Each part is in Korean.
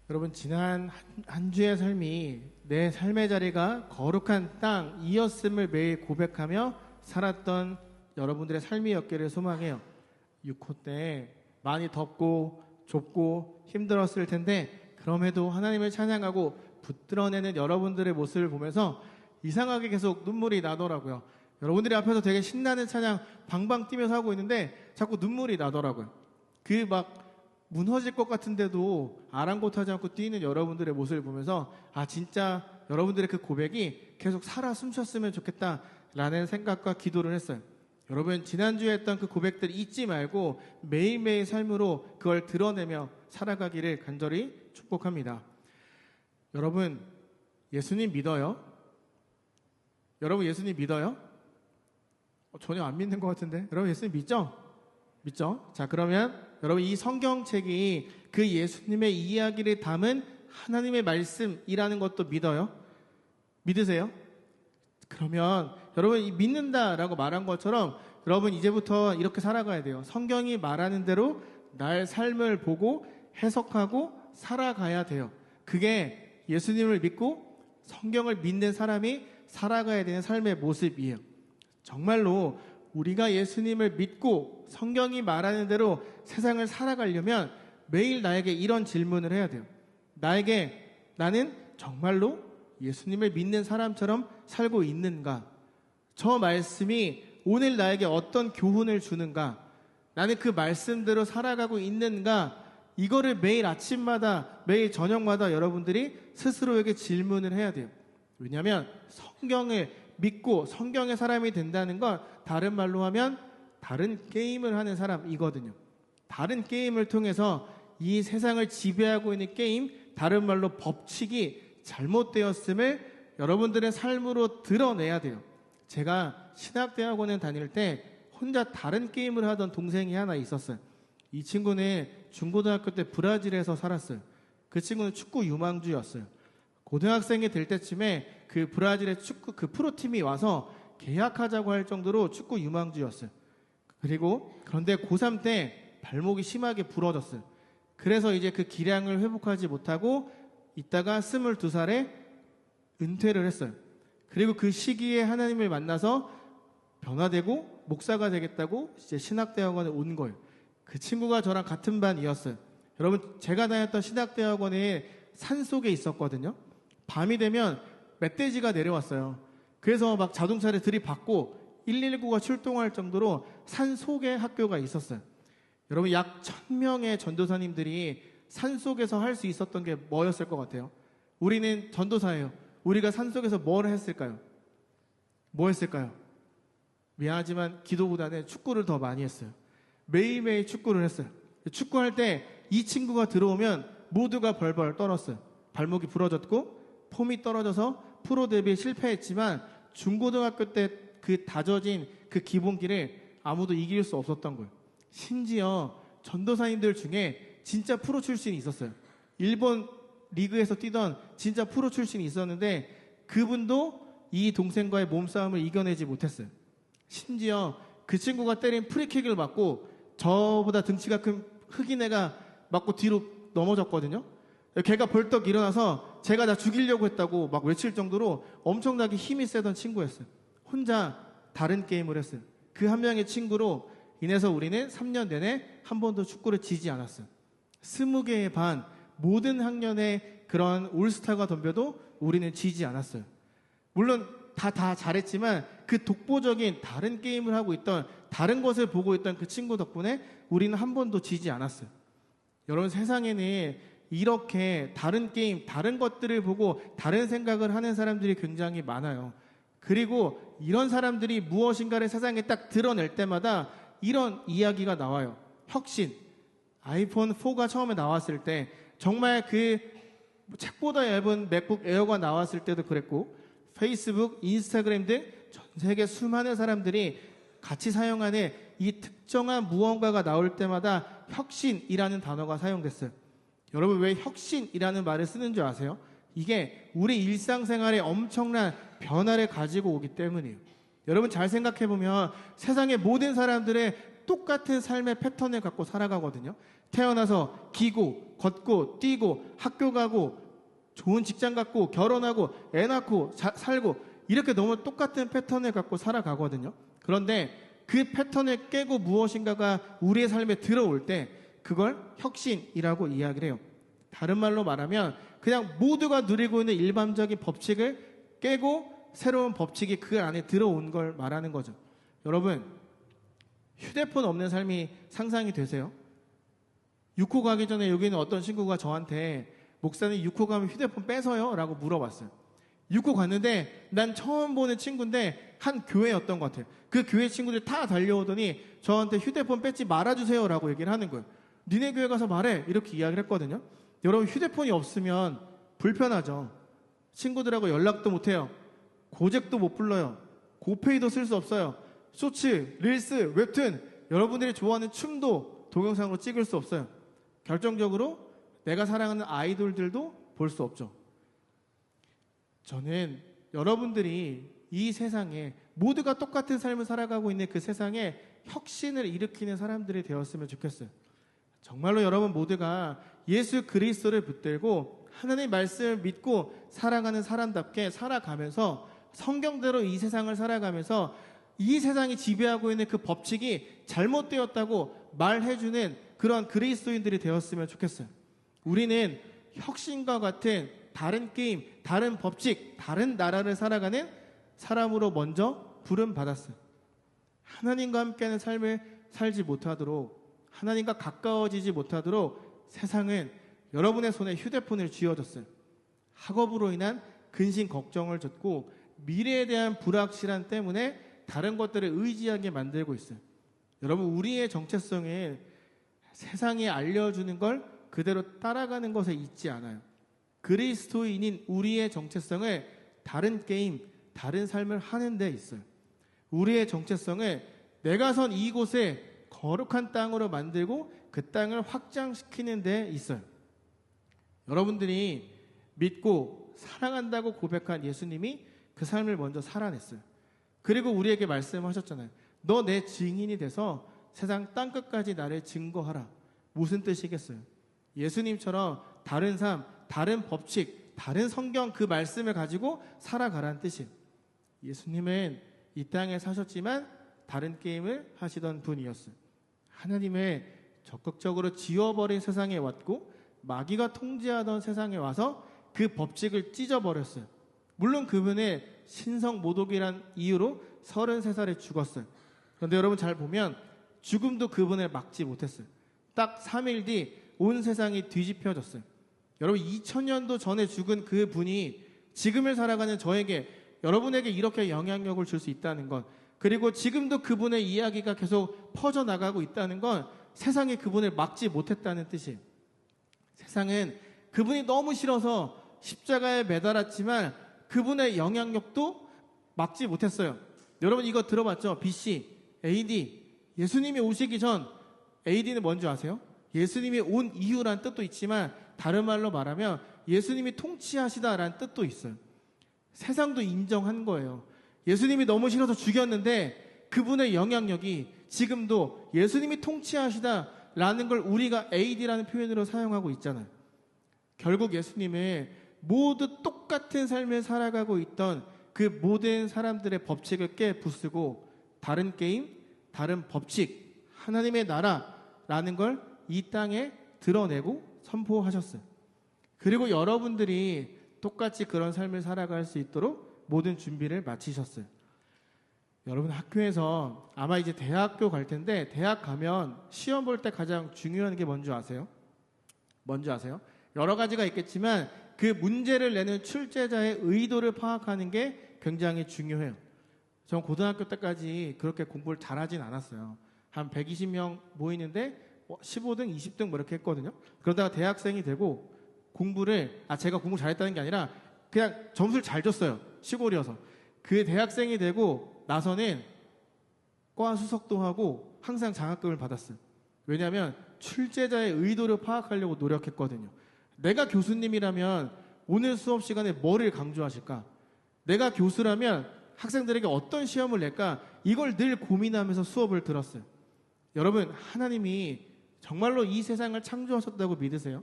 여러분, 지난 한 주의 삶이 내 삶의 자리가 거룩한 땅이었음을 매일 고백하며 살았던 여러분들의 삶이었기를 소망해요. 6호 때 많이 덥고 좁고 힘들었을 텐데 그럼에도 하나님을 찬양하고 붙들어내는 여러분들의 모습을 보면서 이상하게 계속 눈물이 나더라고요. 여러분들이 앞에서 되게 신나는 찬양 방방 뛰면서 하고 있는데 자꾸 눈물이 나더라고요. 그 막 무너질 것 같은데도 아랑곳하지 않고 뛰는 여러분들의 모습을 보면서 진짜 여러분들의 그 고백이 계속 살아 숨쉬었으면 좋겠다라는 생각과 기도를 했어요. 여러분, 지난주에 했던 그 고백들 잊지 말고 매일매일 삶으로 그걸 드러내며 살아가기를 간절히 축복합니다. 여러분, 예수님 믿어요? 여러분, 예수님 믿어요? 전혀 안 믿는 것 같은데. 여러분, 예수님 믿죠? 믿죠? 자, 그러면 여러분, 이 성경책이 그 예수님의 이야기를 담은 하나님의 말씀이라는 것도 믿어요? 믿으세요? 그러면 여러분, 이 믿는다라고 말한 것처럼 여러분 이제부터 이렇게 살아가야 돼요. 성경이 말하는 대로 나의 삶을 보고 해석하고 살아가야 돼요. 그게 예수님을 믿고 성경을 믿는 사람이 살아가야 되는 삶의 모습이에요. 정말로 우리가 예수님을 믿고 성경이 말하는 대로 세상을 살아가려면 매일 나에게 이런 질문을 해야 돼요. 나는 정말로 예수님을 믿는 사람처럼 살고 있는가? 저 말씀이 오늘 나에게 어떤 교훈을 주는가? 나는 그 말씀대로 살아가고 있는가? 이거를 매일 아침마다, 매일 저녁마다 여러분들이 스스로에게 질문을 해야 돼요. 왜냐하면 성경을 믿고 성경의 사람이 된다는 건 다른 말로 하면 다른 게임을 하는 사람이거든요. 다른 게임을 통해서 이 세상을 지배하고 있는 게임, 다른 말로 법칙이 잘못되었음을 여러분들의 삶으로 드러내야 돼요. 제가 신학대학원에 다닐 때 혼자 다른 게임을 하던 동생이 하나 있었어요. 이 친구는 중고등학교 때 브라질에서 살았어요. 그 친구는 축구 유망주였어요. 고등학생이 될 때쯤에 그 브라질의 축구 그 프로팀이 와서 계약하자고 할 정도로 축구 유망주였어요. 그런데 고3 때 발목이 심하게 부러졌어요. 그래서 이제 그 기량을 회복하지 못하고 있다가 22살에 은퇴를 했어요. 그리고 그 시기에 하나님을 만나서 변화되고 목사가 되겠다고 이제 신학대학원에 온 거예요. 그 친구가 저랑 같은 반이었어요. 여러분, 제가 다녔던 신학대학원에 산속에 있었거든요. 밤이 되면 멧돼지가 내려왔어요. 그래서 막 자동차를 들이받고 119가 출동할 정도로 산속에 학교가 있었어요. 여러분, 약 1000명의 전도사님들이 산속에서 할 수 있었던 게 뭐였을 것 같아요? 우리는 전도사예요. 우리가 산속에서 뭘 했을까요? 뭐 했을까요? 미안하지만 기도보다는 축구를 더 많이 했어요. 매일매일 축구를 했어요. 축구할 때 이 친구가 들어오면 모두가 벌벌 떨었어요. 발목이 부러졌고 폼이 떨어져서 프로 데뷔에 실패했지만 중고등학교 때 그 다져진 그 기본기를 아무도 이길 수 없었던 거예요. 심지어 전도사님들 중에 진짜 프로 출신이 있었어요. 일본 리그에서 뛰던 진짜 프로 출신이 있었는데 그분도 이 동생과의 몸싸움을 이겨내지 못했어요. 심지어 그 친구가 때린 프리킥을 맞고 저보다 등치가 큰 흑인 애가 맞고 뒤로 넘어졌거든요. 걔가 벌떡 일어나서 제가 나 죽이려고 했다고 막 외칠 정도로 엄청나게 힘이 세던 친구였어요. 혼자 다른 게임을 했어요. 그 한 명의 친구로 인해서 우리는 3년 내내 한 번도 축구를 지지 않았어요. 20개의 반, 모든 학년의 그런 올스타가 덤벼도 우리는 지지 않았어요. 물론 다 잘했지만 그 독보적인 다른 게임을 하고 있던, 다른 것을 보고 있던 그 친구 덕분에 우리는 한 번도 지지 않았어요. 여러분, 세상에는 이렇게 다른 게임, 다른 것들을 보고 다른 생각을 하는 사람들이 굉장히 많아요. 그리고 이런 사람들이 무엇인가를 세상에 딱 드러낼 때마다 이런 이야기가 나와요. 혁신. 아이폰 4가 처음에 나왔을 때 정말 그 책보다 얇은 맥북 에어가 나왔을 때도 그랬고, 페이스북, 인스타그램 등 전 세계 수많은 사람들이 같이 사용하는 이 특정한 무언가가 나올 때마다 혁신이라는 단어가 사용됐어요. 여러분, 왜 혁신이라는 말을 쓰는 줄 아세요? 이게 우리 일상생활에 엄청난 변화를 가지고 오기 때문이에요. 여러분, 잘 생각해보면 세상의 모든 사람들의 똑같은 삶의 패턴을 갖고 살아가거든요. 태어나서 기고, 걷고, 뛰고, 학교 가고, 좋은 직장 갖고, 결혼하고, 애 낳고, 살고, 이렇게 너무 똑같은 패턴을 갖고 살아가거든요. 그런데 그 패턴을 깨고 무엇인가가 우리의 삶에 들어올 때 그걸 혁신이라고 이야기를 해요. 다른 말로 말하면 그냥 모두가 누리고 있는 일반적인 법칙을 깨고 새로운 법칙이 그 안에 들어온 걸 말하는 거죠. 여러분, 휴대폰 없는 삶이 상상이 되세요? 6호 가기 전에 여기 있는 어떤 친구가 저한테 목사님 6호 가면 휴대폰 뺏어요? 라고 물어봤어요. 6호 갔는데 난 처음 보는 친구인데 한 교회였던 것 같아요. 그 교회 친구들이 다 달려오더니 저한테 휴대폰 뺏지 말아주세요 라고 얘기를 하는 거예요. 니네 교회 가서 말해 이렇게 이야기를 했거든요. 여러분, 휴대폰이 없으면 불편하죠. 친구들하고 연락도 못해요. 고잭도 못 불러요. 고페이도 쓸 수 없어요. 쇼츠, 릴스, 웹툰, 여러분들이 좋아하는 춤도 동영상으로 찍을 수 없어요. 결정적으로 내가 사랑하는 아이돌들도 볼 수 없죠. 저는 여러분들이 이 세상에 모두가 똑같은 삶을 살아가고 있는 그 세상에 혁신을 일으키는 사람들이 되었으면 좋겠어요. 정말로 여러분 모두가 예수 그리스도를 붙들고 하나님의 말씀을 믿고 살아가는 사람답게 살아가면서 성경대로 이 세상을 살아가면서 이 세상이 지배하고 있는 그 법칙이 잘못되었다고 말해주는 그런 그리스도인들이 되었으면 좋겠어요. 우리는 혁신과 같은 다른 게임, 다른 법칙, 다른 나라를 살아가는 사람으로 먼저 부름받았어요. 하나님과 함께하는 삶을 살지 못하도록, 하나님과 가까워지지 못하도록 세상은 여러분의 손에 휴대폰을 쥐어줬어요. 학업으로 인한 근심 걱정을 줬고 미래에 대한 불확실함 때문에 다른 것들을 의지하게 만들고 있어요. 여러분, 우리의 정체성은 세상에 알려주는 걸 그대로 따라가는 것에 있지 않아요. 그리스도인인 우리의 정체성을 다른 게임, 다른 삶을 하는 데 있어요. 우리의 정체성을 내가 선 이곳에 거룩한 땅으로 만들고 그 땅을 확장시키는 데 있어요. 여러분들이 믿고 사랑한다고 고백한 예수님이 그 삶을 먼저 살아냈어요. 그리고 우리에게 말씀하셨잖아요. 너 내 증인이 돼서 세상 땅끝까지 나를 증거하라. 무슨 뜻이겠어요? 예수님처럼 다른 삶, 다른 법칙, 다른 성경 그 말씀을 가지고 살아가라는 뜻이에요. 예수님은 이 땅에 사셨지만 다른 게임을 하시던 분이었어요. 하나님의 적극적으로 지워버린 세상에 왔고 마귀가 통제하던 세상에 와서 그 법칙을 찢어버렸어요. 물론 그분의 신성모독이란 이유로 33살에 죽었어요. 그런데 여러분 잘 보면 죽음도 그분을 막지 못했어요. 딱 3일 뒤 온 세상이 뒤집혀졌어요. 여러분 2000년도 전에 죽은 그 분이 지금을 살아가는 저에게, 여러분에게 이렇게 영향력을 줄 수 있다는 것, 그리고 지금도 그분의 이야기가 계속 퍼져나가고 있다는 건 세상이 그분을 막지 못했다는 뜻이에요. 세상은 그분이 너무 싫어서 십자가에 매달았지만 그분의 영향력도 막지 못했어요. 여러분 이거 들어봤죠? BC, AD, 예수님이 오시기 전, AD는 뭔지 아세요? 예수님이 온 이유란 뜻도 있지만 다른 말로 말하면 예수님이 통치하시다라는 뜻도 있어요. 세상도 인정한 거예요. 예수님이 너무 싫어서 죽였는데 그분의 영향력이 지금도 예수님이 통치하시다라는 걸 우리가 AD라는 표현으로 사용하고 있잖아요. 결국 예수님은 모두 똑같은 삶을 살아가고 있던 그 모든 사람들의 법칙을 깨부수고 다른 게임, 다른 법칙, 하나님의 나라라는 걸 이 땅에 드러내고 선포하셨어요. 그리고 여러분들이 똑같이 그런 삶을 살아갈 수 있도록 모든 준비를 마치셨어요. 여러분 학교에서 아마 이제 대학교 갈 텐데 대학 가면 시험 볼 때 가장 중요한 게 뭔지 아세요? 뭔지 아세요? 여러 가지가 있겠지만 그 문제를 내는 출제자의 의도를 파악하는 게 굉장히 중요해요. 전 고등학교 때까지 그렇게 공부를 잘하진 않았어요. 한 120명 모이는데 15등, 20등 뭐 이렇게 했거든요. 그러다가 대학생이 되고 공부를, 제가 공부 잘했다는 게 아니라 그냥 점수를 잘 줬어요. 시골이어서. 그 대학생이 되고 나서는 과 수석도 하고 항상 장학금을 받았어요. 왜냐하면 출제자의 의도를 파악하려고 노력했거든요. 내가 교수님이라면 오늘 수업 시간에 뭐를 강조하실까? 내가 교수라면 학생들에게 어떤 시험을 낼까? 이걸 늘 고민하면서 수업을 들었어요. 여러분, 하나님이 정말로 이 세상을 창조하셨다고 믿으세요?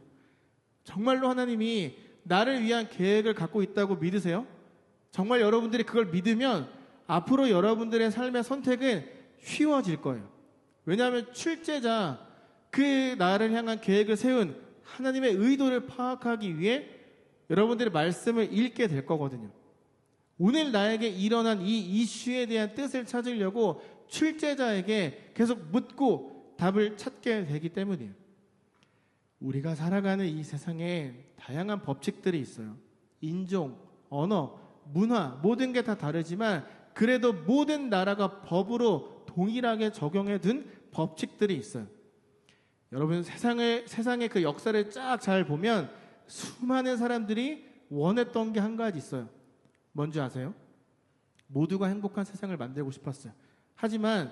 정말로 하나님이 나를 위한 계획을 갖고 있다고 믿으세요? 정말 여러분들이 그걸 믿으면 앞으로 여러분들의 삶의 선택은 쉬워질 거예요. 왜냐하면 출제자, 그 나를 향한 계획을 세운 하나님의 의도를 파악하기 위해 여러분들의 말씀을 읽게 될 거거든요. 오늘 나에게 일어난 이 이슈에 대한 뜻을 찾으려고 출제자에게 계속 묻고 답을 찾게 되기 때문이에요. 우리가 살아가는 이 세상에 다양한 법칙들이 있어요. 인종, 언어, 문화, 모든 게 다 다르지만 그래도 모든 나라가 법으로 동일하게 적용해 둔 법칙들이 있어요. 여러분, 세상의 그 역사를 쫙 잘 보면 수많은 사람들이 원했던 게 한 가지 있어요. 뭔지 아세요? 모두가 행복한 세상을 만들고 싶었어요. 하지만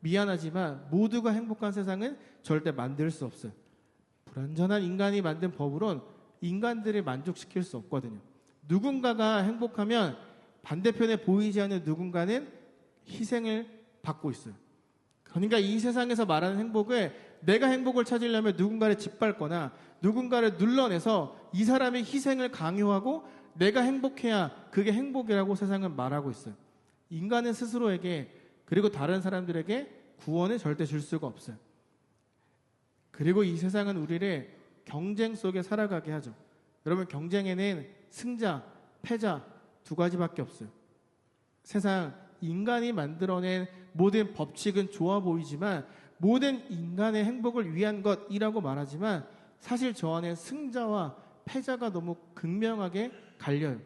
미안하지만 모두가 행복한 세상은 절대 만들 수 없어요. 불완전한 인간이 만든 법으론 인간들을 만족시킬 수 없거든요. 누군가가 행복하면 반대편에 보이지 않는 누군가는 희생을 받고 있어요. 그러니까 이 세상에서 말하는 행복을, 내가 행복을 찾으려면 누군가를 짓밟거나 누군가를 눌러내서 이 사람의 희생을 강요하고 내가 행복해야 그게 행복이라고 세상은 말하고 있어요. 인간은 스스로에게 그리고 다른 사람들에게 구원을 절대 줄 수가 없어요. 그리고 이 세상은 우리를 경쟁 속에 살아가게 하죠. 여러분, 경쟁에는 승자, 패자 두 가지밖에 없어요. 세상 인간이 만들어낸 모든 법칙은 좋아 보이지만 모든 인간의 행복을 위한 것이라고 말하지만 사실 저 안에 승자와 패자가 너무 극명하게 갈려요.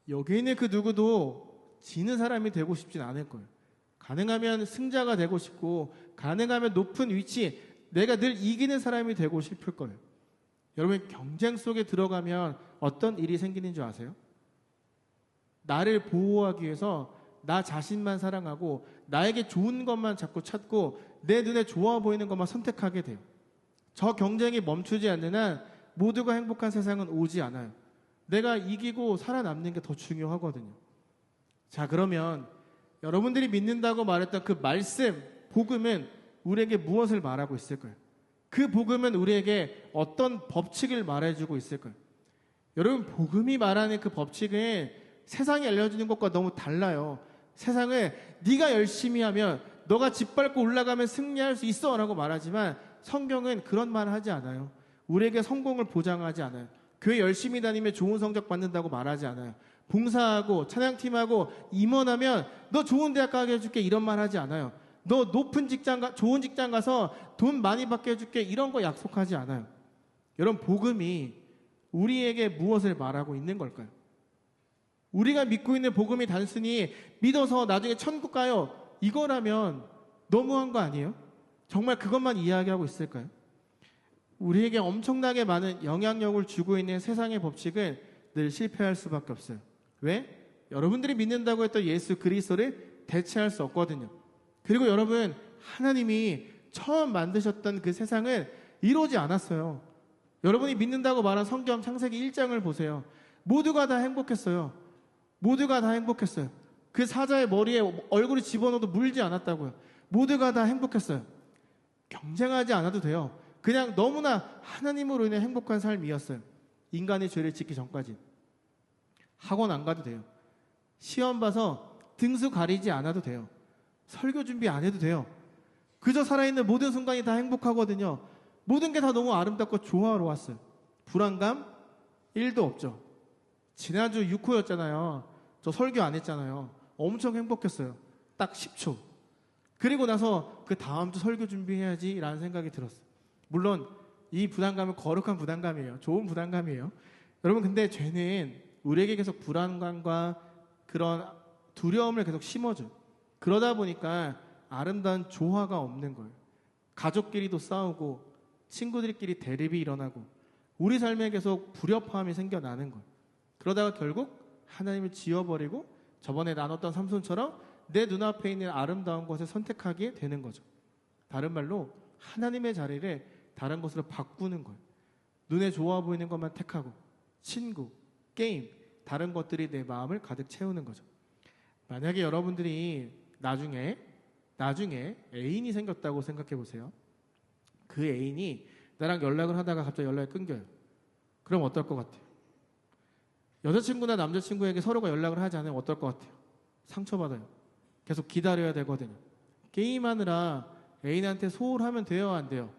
여기 있는 그 누구도 지는 사람이 되고 싶진 않을 거예요. 가능하면 승자가 되고 싶고 가능하면 높은 위치, 내가 늘 이기는 사람이 되고 싶을 거예요. 여러분, 경쟁 속에 들어가면 어떤 일이 생기는 줄 아세요? 나를 보호하기 위해서 나 자신만 사랑하고 나에게 좋은 것만 자꾸 찾고 내 눈에 좋아 보이는 것만 선택하게 돼요. 저 경쟁이 멈추지 않는 한 모두가 행복한 세상은 오지 않아요. 내가 이기고 살아남는 게 더 중요하거든요. 자, 그러면 여러분들이 믿는다고 말했던 그 말씀, 복음은 우리에게 무엇을 말하고 있을까요? 그 복음은 우리에게 어떤 법칙을 말해주고 있을까요? 여러분, 복음이 말하는 그 법칙은 세상이 알려주는 것과 너무 달라요. 세상을 네가 열심히 하면, 너가 짓밟고 올라가면 승리할 수 있어 라고 말하지만 성경은 그런 말을 하지 않아요. 우리에게 성공을 보장하지 않아요. 교회 열심히 다니면 좋은 성적 받는다고 말하지 않아요. 봉사하고 찬양팀하고 임원하면 너 좋은 대학 가게 해줄게 이런 말 하지 않아요. 너 높은 직장, 좋은 직장 가서 돈 많이 받게 해줄게 이런 거 약속하지 않아요. 여러분, 복음이 우리에게 무엇을 말하고 있는 걸까요? 우리가 믿고 있는 복음이 단순히 믿어서 나중에 천국 가요 이거라면 너무한 거 아니에요? 정말 그것만 이야기하고 있을까요? 우리에게 엄청나게 많은 영향력을 주고 있는 세상의 법칙은 늘 실패할 수밖에 없어요. 왜? 여러분들이 믿는다고 했던 예수 그리스도를 대체할 수 없거든요. 그리고 여러분, 하나님이 처음 만드셨던 그 세상은 이루어지 않았어요. 여러분이 믿는다고 말한 성경 창세기 1장을 보세요. 모두가 다 행복했어요. 모두가 다 행복했어요. 그 사자의 머리에 얼굴이 집어넣어도 물지 않았다고요. 모두가 다 행복했어요. 경쟁하지 않아도 돼요. 그냥 너무나 하나님으로 인해 행복한 삶이었어요. 인간의 죄를 짓기 전까지. 학원 안 가도 돼요. 시험 봐서 등수 가리지 않아도 돼요. 설교 준비 안 해도 돼요. 그저 살아있는 모든 순간이 다 행복하거든요. 모든 게 다 너무 아름답고 조화로웠어요. 불안감 1도 없죠. 지난주 6호였잖아요. 저 설교 안 했잖아요. 엄청 행복했어요. 딱 10초. 그리고 나서 그 다음 주 설교 준비해야지 라는 생각이 들었어요. 물론 이 부담감은 거룩한 부담감이에요. 좋은 부담감이에요. 여러분, 근데 죄는 우리에게 계속 불안감과 그런 두려움을 계속 심어줘요. 그러다 보니까 아름다운 조화가 없는 거예요. 가족끼리도 싸우고 친구들끼리 대립이 일어나고 우리 삶에 계속 불협화음이 생겨나는 거예요. 그러다가 결국 하나님을 지워버리고 저번에 나눴던 삼손처럼 내 눈앞에 있는 아름다운 것을 선택하게 되는 거죠. 다른 말로 하나님의 자리를 다른 것으로 바꾸는 거예요. 눈에 좋아 보이는 것만 택하고 친구, 게임, 다른 것들이 내 마음을 가득 채우는 거죠. 만약에 여러분들이 나중에 나중에 애인이 생겼다고 생각해 보세요. 그 애인이 나랑 연락을 하다가 갑자기 연락이 끊겨요. 그럼 어떨 것 같아요? 여자친구나 남자친구에게 서로가 연락을 하지 않으면 어떨 것 같아요? 상처받아요. 계속 기다려야 되거든요. 게임하느라 애인한테 소홀하면 돼요, 안 돼요?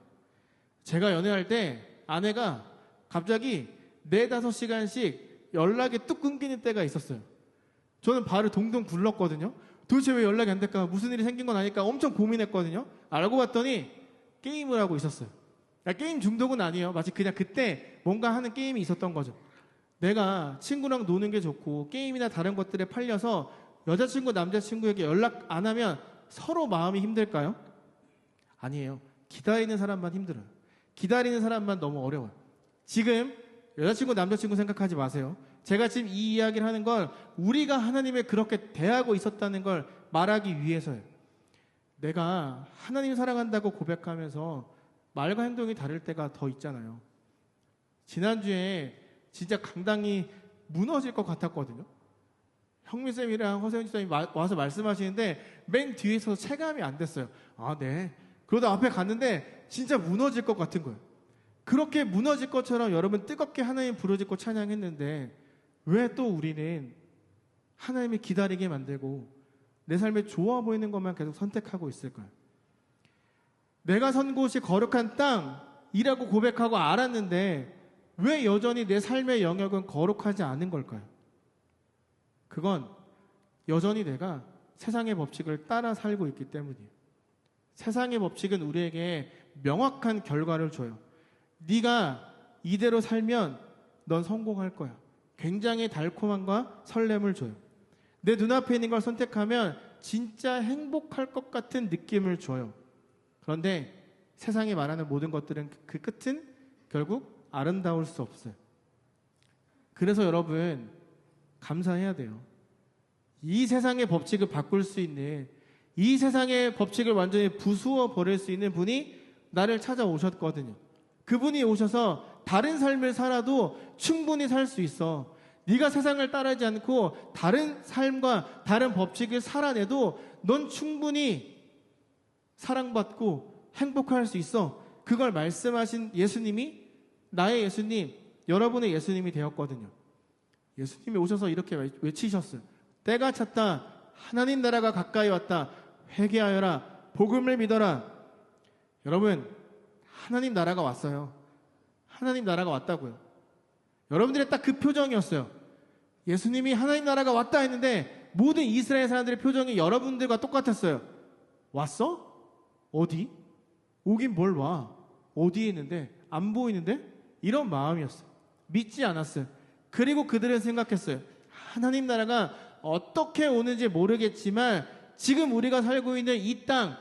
제가 연애할 때 아내가 갑자기 4-5시간씩 연락이 뚝 끊기는 때가 있었어요. 저는 발을 동동 굴렀거든요. 도대체 왜 연락이 안 될까? 무슨 일이 생긴 건 아닐까? 엄청 고민했거든요. 알고 봤더니 게임을 하고 있었어요. 그러니까 게임 중독은 아니에요. 마치 그냥 그때 뭔가 하는 게임이 있었던 거죠. 내가 친구랑 노는 게 좋고 게임이나 다른 것들에 팔려서 여자친구, 남자친구에게 연락 안 하면 서로 마음이 힘들까요? 아니에요. 기다리는 사람만 힘들어요. 기다리는 사람만 너무 어려워요. 지금 여자친구, 남자친구 생각하지 마세요. 제가 지금 이 이야기를 하는 건 우리가 하나님을 그렇게 대하고 있었다는 걸 말하기 위해서예요. 내가 하나님 사랑한다고 고백하면서 말과 행동이 다를 때가 더 있잖아요. 지난주에 진짜 강당이 무너질 것 같았거든요. 형민쌤이랑 허세훈 집사님이 와서 말씀하시는데 맨 뒤에 서 체감이 안 됐어요. 아, 네. 그러다 앞에 갔는데 진짜 무너질 것 같은 거예요. 그렇게 무너질 것처럼 여러분 뜨겁게 하나님 부르짖고 찬양했는데 왜 또 우리는 하나님이 기다리게 만들고 내 삶에 좋아 보이는 것만 계속 선택하고 있을까요? 내가 선 곳이 거룩한 땅이라고 고백하고 알았는데 왜 여전히 내 삶의 영역은 거룩하지 않은 걸까요? 그건 여전히 내가 세상의 법칙을 따라 살고 있기 때문이에요. 세상의 법칙은 우리에게 명확한 결과를 줘요. 네가 이대로 살면 넌 성공할 거야. 굉장히 달콤함과 설렘을 줘요. 내 눈앞에 있는 걸 선택하면 진짜 행복할 것 같은 느낌을 줘요. 그런데 세상이 말하는 모든 것들은 그 끝은 결국 아름다울 수 없어요. 그래서 여러분 감사해야 돼요. 이 세상의 법칙을 바꿀 수 있는, 이 세상의 법칙을 완전히 부수어 버릴 수 있는 분이 나를 찾아오셨거든요. 그분이 오셔서 다른 삶을 살아도 충분히 살 수 있어. 네가 세상을 따르지 않고 다른 삶과 다른 법칙을 살아내도 넌 충분히 사랑받고 행복할 수 있어. 그걸 말씀하신 예수님이 나의 예수님, 여러분의 예수님이 되었거든요. 예수님이 오셔서 이렇게 외치셨어요. 때가 찼다. 하나님 나라가 가까이 왔다. 회개하여라. 복음을 믿어라. 여러분, 하나님 나라가 왔어요. 하나님 나라가 왔다고요. 여러분들의 딱 그 표정이었어요. 예수님이 하나님 나라가 왔다 했는데 모든 이스라엘 사람들의 표정이 여러분들과 똑같았어요. 왔어? 어디? 오긴 뭘 와? 어디에 있는데? 안 보이는데? 이런 마음이었어요. 믿지 않았어요. 그리고 그들은 생각했어요. 하나님 나라가 어떻게 오는지 모르겠지만 지금 우리가 살고 있는 이 땅,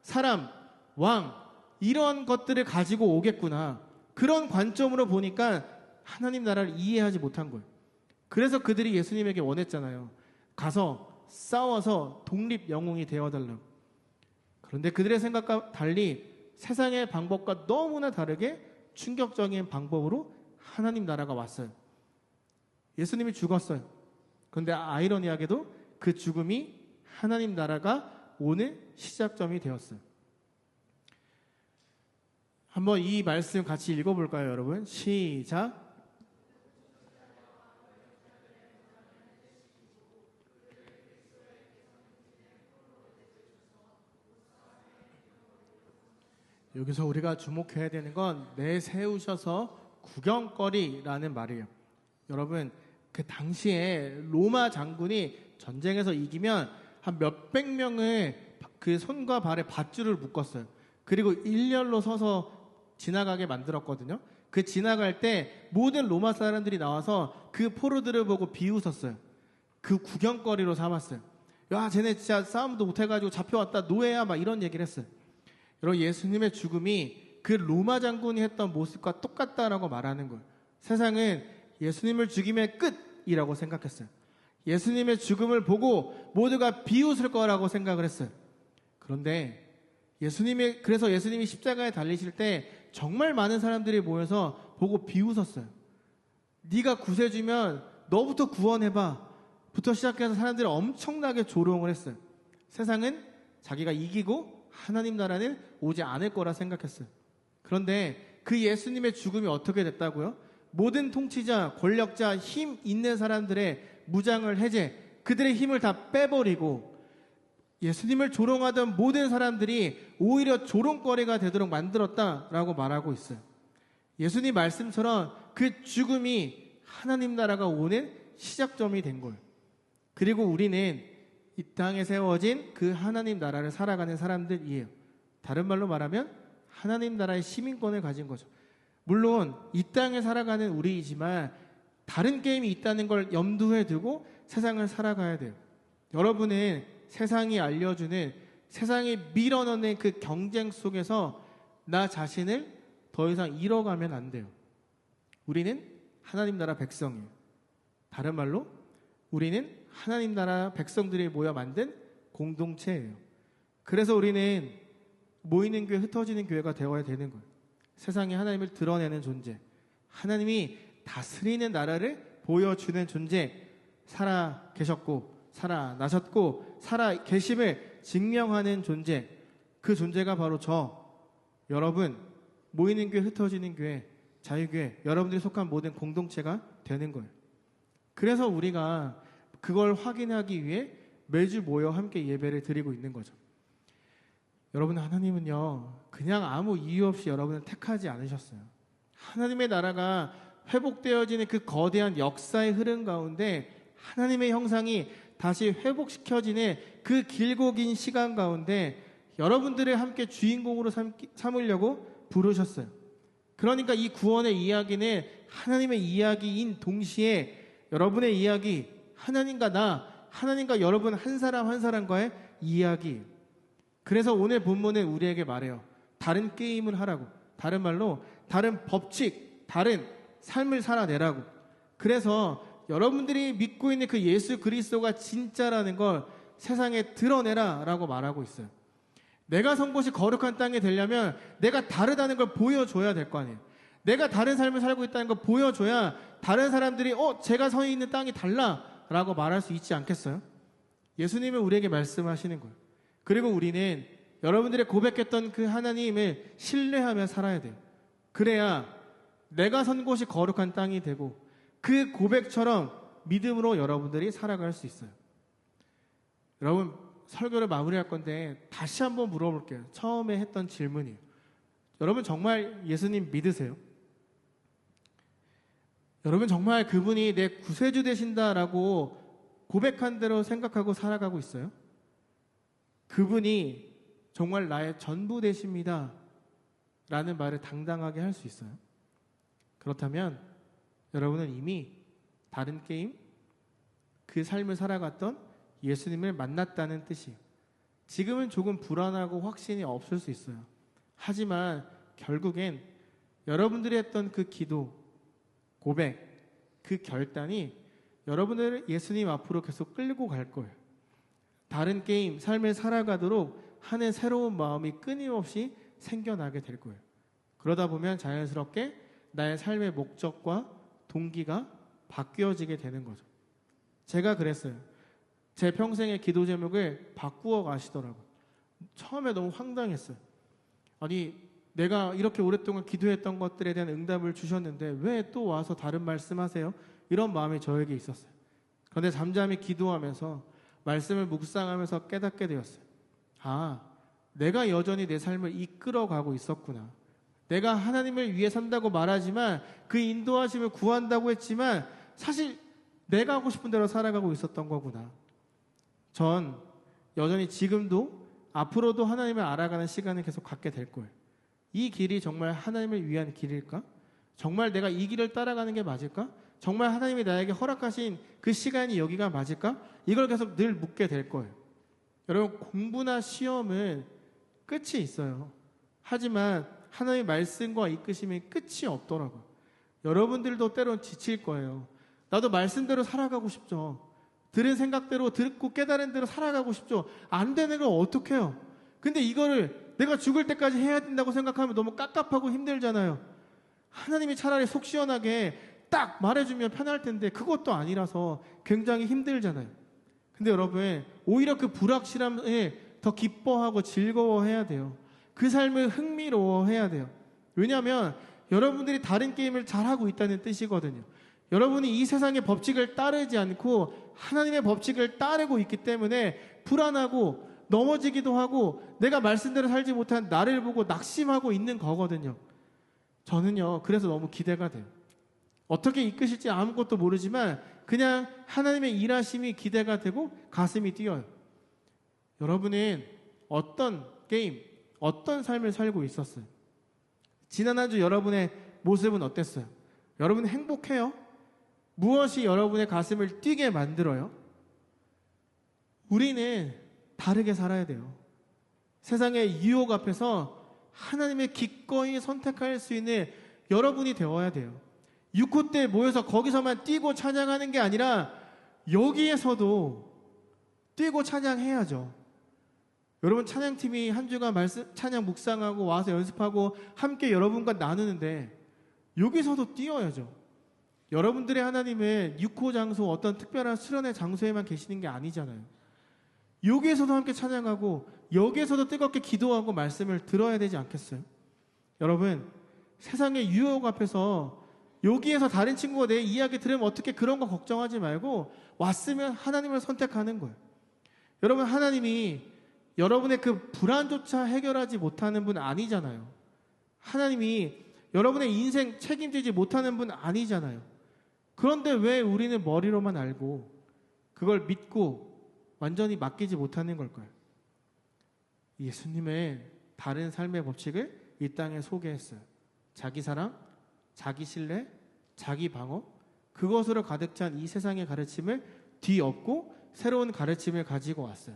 사람, 왕 이런 것들을 가지고 오겠구나. 그런 관점으로 보니까 하나님 나라를 이해하지 못한 거예요. 그래서 그들이 예수님에게 원했잖아요. 가서 싸워서 독립 영웅이 되어달라고. 그런데 그들의 생각과 달리 세상의 방법과 너무나 다르게 충격적인 방법으로 하나님 나라가 왔어요. 예수님이 죽었어요. 그런데 아이러니하게도 그 죽음이 하나님 나라가 오는 시작점이 되었어요. 한번 이 말씀 같이 읽어볼까요, 여러분? 시작. 여기서 우리가 주목해야 되는 건 내세우셔서 구경거리라는 말이에요. 여러분, 그 당시에 로마 장군이 전쟁에서 이기면 한 몇백 명을 그 손과 발에 밧줄을 묶었어요. 그리고 일렬로 서서 지나가게 만들었거든요. 그 지나갈 때 모든 로마 사람들이 나와서 그 포로들을 보고 비웃었어요. 그 구경거리로 삼았어요. 야, 쟤네 진짜 싸움도 못해가지고 잡혀왔다, 노예야, 막 이런 얘기를 했어요. 여러분, 예수님의 죽음이 그 로마 장군이 했던 모습과 똑같다라고 말하는 거예요. 세상은 예수님을 죽이면 끝이라고 생각했어요. 예수님의 죽음을 보고 모두가 비웃을 거라고 생각을 했어요. 그런데 그래서 예수님이 십자가에 달리실 때 정말 많은 사람들이 모여서 보고 비웃었어요. 네가 구세주면 너부터 구원해봐 부터 시작해서 사람들이 엄청나게 조롱을 했어요. 세상은 자기가 이기고 하나님 나라는 오지 않을 거라 생각했어요. 그런데 그 예수님의 죽음이 어떻게 됐다고요? 모든 통치자, 권력자, 힘 있는 사람들의 무장을 해제, 그들의 힘을 다 빼버리고 예수님을 조롱하던 모든 사람들이 오히려 조롱거리가 되도록 만들었다라고 말하고 있어요. 예수님 말씀처럼 그 죽음이 하나님 나라가 오는 시작점이 된 거예요. 그리고 우리는 이 땅에 세워진 그 하나님 나라를 살아가는 사람들이에요. 다른 말로 말하면 하나님 나라의 시민권을 가진 거죠. 물론 이 땅에 살아가는 우리이지만 다른 게임이 있다는 걸 염두에 두고 세상을 살아가야 돼요. 여러분은 세상이 알려주는, 세상이 밀어넣는 그 경쟁 속에서 나 자신을 더 이상 잃어가면 안 돼요. 우리는 하나님 나라 백성이에요. 다른 말로 우리는 하나님 나라 백성들이 모여 만든 공동체예요. 그래서 우리는 모이는 교회, 흩어지는 교회가 되어야 되는 거예요. 세상에 하나님을 드러내는 존재, 하나님이 다스리는 나라를 보여주는 존재, 살아 계셨고 살아나셨고 살아 계심을 증명하는 존재, 그 존재가 바로 여러분, 모이는 교회, 흩어지는 교회, 자유교회, 여러분들이 속한 모든 공동체가 되는 거예요. 그래서 우리가 그걸 확인하기 위해 매주 모여 함께 예배를 드리고 있는 거죠. 여러분, 하나님은요 그냥 아무 이유 없이 여러분을 택하지 않으셨어요. 하나님의 나라가 회복되어지는 그 거대한 역사의 흐름 가운데 하나님의 형상이 다시 회복시켜지는 그 길고 긴 시간 가운데 여러분들을 함께 주인공으로 삼으려고 부르셨어요. 그러니까 이 구원의 이야기는 하나님의 이야기인 동시에 여러분의 이야기, 하나님과 나, 하나님과 여러분 한 사람 한 사람과의 이야기. 그래서 오늘 본문은 우리에게 말해요. 다른 게임을 하라고. 다른 말로 다른 법칙, 다른 삶을 살아내라고. 그래서 여러분들이 믿고 있는 그 예수 그리스도가 진짜라는 걸 세상에 드러내라 라고 말하고 있어요. 내가 선 곳이 거룩한 땅이 되려면 내가 다르다는 걸 보여줘야 될 거 아니에요. 내가 다른 삶을 살고 있다는 걸 보여줘야 다른 사람들이 제가 서 있는 땅이 달라 라고 말할 수 있지 않겠어요? 예수님은 우리에게 말씀하시는 거예요. 그리고 우리는 여러분들이 고백했던 그 하나님을 신뢰하며 살아야 돼요. 그래야 내가 선 곳이 거룩한 땅이 되고 그 고백처럼 믿음으로 여러분들이 살아갈 수 있어요. 여러분, 설교를 마무리할 건데 다시 한번 물어볼게요. 처음에 했던 질문이에요. 여러분 정말 예수님 믿으세요? 여러분 정말 그분이 내 구세주 되신다라고 고백한 대로 생각하고 살아가고 있어요? 그분이 정말 나의 전부 되십니다 라는 말을 당당하게 할 수 있어요? 그렇다면 여러분은 이미 다른 게임, 그 삶을 살아갔던 예수님을 만났다는 뜻이에요. 지금은 조금 불안하고 확신이 없을 수 있어요. 하지만 결국엔 여러분들이 했던 그 기도, 고백, 그 결단이 여러분들을 예수님 앞으로 계속 끌고 갈 거예요. 다른 게임, 삶을 살아가도록 하는 새로운 마음이 끊임없이 생겨나게 될 거예요. 그러다 보면 자연스럽게 나의 삶의 목적과 동기가 바뀌어지게 되는 거죠. 제가 그랬어요. 제 평생의 기도 제목을 바꾸어 가시더라고요. 처음에 너무 황당했어요. 아니, 내가 이렇게 오랫동안 기도했던 것들에 대한 응답을 주셨는데 왜 또 와서 다른 말씀하세요? 이런 마음이 저에게 있었어요. 그런데 잠잠히 기도하면서 말씀을 묵상하면서 깨닫게 되었어요. 아, 내가 여전히 내 삶을 이끌어가고 있었구나. 내가 하나님을 위해 산다고 말하지만 그 인도하심을 구한다고 했지만 사실 내가 하고 싶은 대로 살아가고 있었던 거구나. 전 여전히 지금도 앞으로도 하나님을 알아가는 시간을 계속 갖게 될 거예요. 이 길이 정말 하나님을 위한 길일까? 정말 내가 이 길을 따라가는 게 맞을까? 정말 하나님이 나에게 허락하신 그 시간이 여기가 맞을까? 이걸 계속 늘 묻게 될 거예요. 여러분, 공부나 시험은 끝이 있어요. 하지만 하나님의 말씀과 이끄심이 끝이 없더라고요. 여러분들도 때론 지칠 거예요. 나도 말씀대로 살아가고 싶죠. 들은 생각대로 듣고 깨달은 대로 살아가고 싶죠. 안 되는 걸 어떻게 해요? 근데 이거를 내가 죽을 때까지 해야 된다고 생각하면 너무 깝깝하고 힘들잖아요. 하나님이 차라리 속 시원하게 딱 말해주면 편할 텐데 그것도 아니라서 굉장히 힘들잖아요. 근데 여러분, 오히려 그 불확실함에 더 기뻐하고 즐거워해야 돼요. 그 삶을 흥미로워해야 돼요. 왜냐하면 여러분들이 다른 게임을 잘하고 있다는 뜻이거든요. 여러분이 이 세상의 법칙을 따르지 않고 하나님의 법칙을 따르고 있기 때문에 불안하고 넘어지기도 하고 내가 말씀대로 살지 못한 나를 보고 낙심하고 있는 거거든요. 저는요, 그래서 너무 기대가 돼요. 어떻게 이끄실지 아무것도 모르지만 그냥 하나님의 일하심이 기대가 되고 가슴이 뛰어요. 여러분은 어떤 게임, 어떤 삶을 살고 있었어요? 지난 한 주 여러분의 모습은 어땠어요? 여러분 행복해요? 무엇이 여러분의 가슴을 뛰게 만들어요? 우리는 다르게 살아야 돼요. 세상의 유혹 앞에서 하나님의 기꺼이 선택할 수 있는 여러분이 되어야 돼요. 6호 때 모여서 거기서만 뛰고 찬양하는 게 아니라 여기에서도 뛰고 찬양해야죠. 여러분 찬양팀이 한 주간 찬양 묵상하고 와서 연습하고 함께 여러분과 나누는데 여기서도 뛰어야죠. 여러분들의 하나님은 6호 장소 어떤 특별한 수련의 장소에만 계시는 게 아니잖아요. 여기에서도 함께 찬양하고 여기에서도 뜨겁게 기도하고 말씀을 들어야 되지 않겠어요? 여러분 세상의 유혹 앞에서 여기에서 다른 친구가 내 이야기 들으면 어떻게 그런 거 걱정하지 말고 왔으면 하나님을 선택하는 거예요. 여러분 하나님이 여러분의 그 불안조차 해결하지 못하는 분 아니잖아요. 하나님이 여러분의 인생 책임지지 못하는 분 아니잖아요. 그런데 왜 우리는 머리로만 알고 그걸 믿고 완전히 맡기지 못하는 걸까요? 예수님의 다른 삶의 법칙을 이 땅에 소개했어요. 자기 사랑, 자기 신뢰, 자기 방어, 그것으로 가득 찬 이 세상의 가르침을 뒤엎고 새로운 가르침을 가지고 왔어요.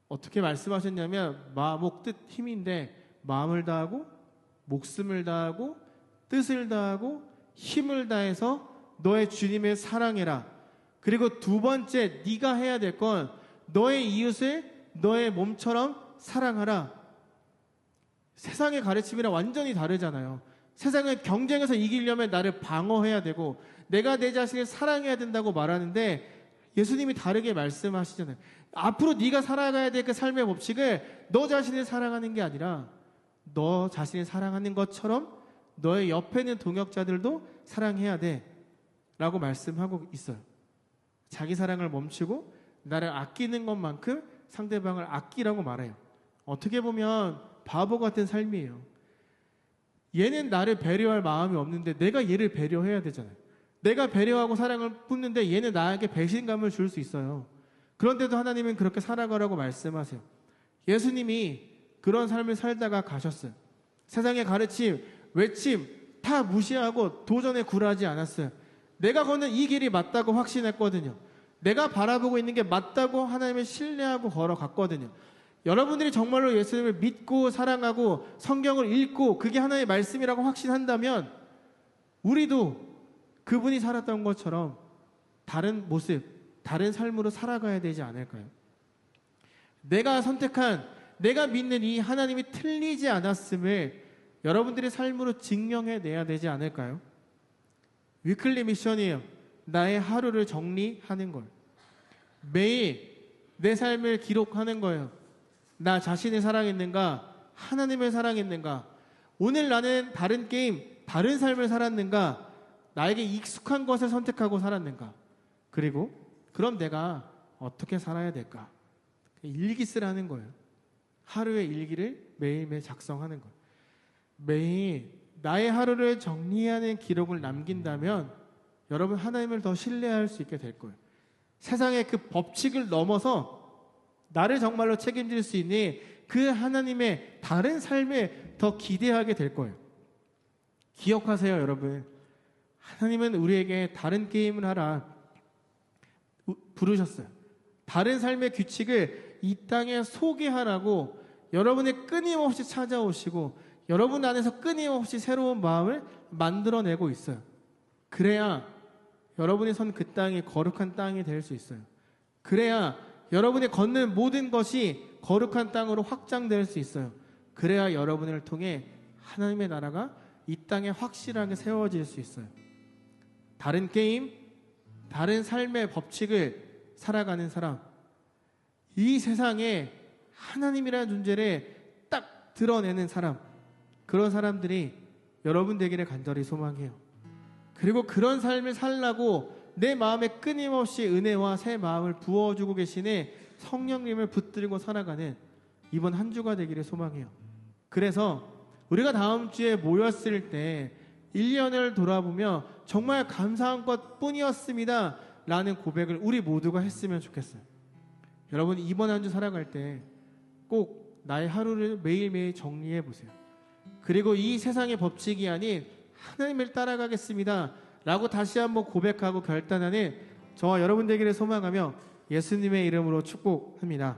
어떻게 말씀하셨냐면 마, 목, 뜻, 힘인데 마음을 다하고 목숨을 다하고 뜻을 다하고 힘을 다해서 너의 주님을 사랑해라. 그리고 두 번째 네가 해야 될 건 너의 이웃을 너의 몸처럼 사랑하라. 세상의 가르침이랑 완전히 다르잖아요. 세상은 경쟁에서 이기려면 나를 방어해야 되고 내가 내 자신을 사랑해야 된다고 말하는데 예수님이 다르게 말씀하시잖아요. 앞으로 네가 살아가야 될 그 삶의 법칙을 너 자신을 사랑하는 게 아니라 너 자신을 사랑하는 것처럼 너의 옆에 있는 동역자들도 사랑해야 돼 라고 말씀하고 있어요. 자기 사랑을 멈추고 나를 아끼는 것만큼 상대방을 아끼라고 말해요. 어떻게 보면 바보 같은 삶이에요. 얘는 나를 배려할 마음이 없는데 내가 얘를 배려해야 되잖아요. 내가 배려하고 사랑을 뿜는데 얘는 나에게 배신감을 줄 수 있어요. 그런데도 하나님은 그렇게 살아가라고 말씀하세요. 예수님이 그런 삶을 살다가 가셨어요. 세상의 가르침, 외침 다 무시하고 도전에 굴하지 않았어요. 내가 걷는 이 길이 맞다고 확신했거든요. 내가 바라보고 있는 게 맞다고 하나님을 신뢰하고 걸어갔거든요. 여러분들이 정말로 예수님을 믿고 사랑하고 성경을 읽고 그게 하나님의 말씀이라고 확신한다면 우리도 그분이 살았던 것처럼 다른 모습, 다른 삶으로 살아가야 되지 않을까요? 내가 선택한, 내가 믿는 이 하나님이 틀리지 않았음을 여러분들의 삶으로 증명해내야 되지 않을까요? 위클리 미션이에요. 나의 하루를 정리하는 걸. 매일 내 삶을 기록하는 거예요. 나 자신을 사랑했는가? 하나님을 사랑했는가? 오늘 나는 다른 게임, 다른 삶을 살았는가? 나에게 익숙한 것을 선택하고 살았는가? 그리고 그럼 내가 어떻게 살아야 될까? 일기 쓰라는 거예요. 하루의 일기를 매일매일 작성하는 거예요. 매일 나의 하루를 정리하는 기록을 남긴다면 여러분 하나님을 더 신뢰할 수 있게 될 거예요. 세상의 그 법칙을 넘어서 나를 정말로 책임질 수 있는 그 하나님의 다른 삶에 더 기대하게 될 거예요. 기억하세요, 여러분. 하나님은 우리에게 다른 게임을 하라 부르셨어요. 다른 삶의 규칙을 이 땅에 소개하라고 여러분의 끊임없이 찾아오시고 여러분 안에서 끊임없이 새로운 마음을 만들어내고 있어요. 그래야 여러분이 선 그 땅이 거룩한 땅이 될 수 있어요. 그래야 여러분이 걷는 모든 것이 거룩한 땅으로 확장될 수 있어요. 그래야 여러분을 통해 하나님의 나라가 이 땅에 확실하게 세워질 수 있어요. 다른 게임, 다른 삶의 법칙을 살아가는 사람, 이 세상에 하나님이라는 존재를 딱 드러내는 사람, 그런 사람들이 여러분 되기를 간절히 소망해요. 그리고 그런 삶을 살라고 내 마음에 끊임없이 은혜와 새 마음을 부어주고 계시는 성령님을 붙들고 살아가는 이번 한 주가 되기를 소망해요. 그래서 우리가 다음 주에 모였을 때 1년을 돌아보며 정말 감사한 것 뿐이었습니다 라는 고백을 우리 모두가 했으면 좋겠어요. 여러분, 이번 한 주 살아갈 때 꼭 나의 하루를 매일매일 정리해 보세요. 그리고 이 세상의 법칙이 아닌 하나님을 따라가겠습니다 라고 다시 한번 고백하고 결단하는 저와 여러분 되기를 소망하며 예수님의 이름으로 축복합니다.